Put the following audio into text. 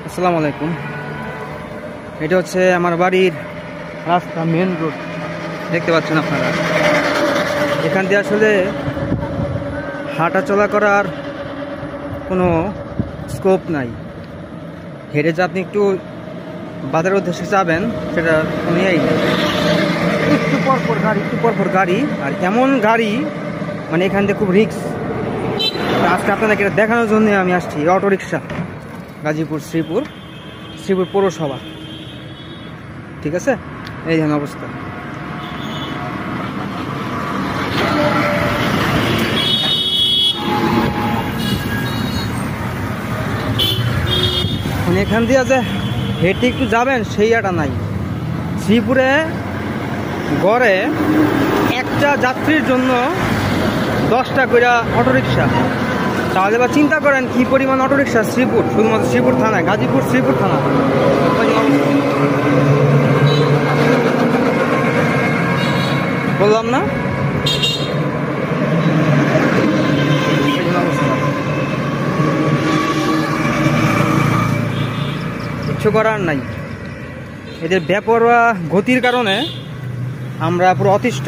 আসসালামু আলাইকুম। এটা হচ্ছে আমার বাড়ির রাস্তা, মেন রোড দেখতে পাচ্ছেন আপনারা। এখান দিয়ে আসলে হাঁটা চলা করার কোনো স্কোপ নাই। হেঁটে যে আপনি একটু বাজারের উদ্দেশ্যে যাবেন সেটা কোনো ইয়েই নেই। একটু পরপর গাড়ি, আর এমন গাড়ি মানে এখান থেকে খুব রিস্ক। আজকে আপনাদেরকে এটা দেখানোর জন্য আমি আসছি। অটো রিক্সা, গাজীপুর শ্রীপুর পৌরসভা, ঠিক আছে? এই যেন অবস্থা। মানে এখান দিয়ে যে হেঁটে একটু যাবেন সেই আটা নাই। শ্রীপুরে গড়ে একটা যাত্রীর জন্য 10টা করে অটোরিকশা। তাহলে এবার চিন্তা করেন কি পরিমাণ অটোরিকশা শ্রীপুর, শুধুমাত্র শ্রীপুর থানায়, গাজীপুর শ্রীপুর থানা। বললাম না, কিচ্ছু করার নাই। এদের বেপরোয়া গতির কারণে আমরা পুরো অতিষ্ঠ।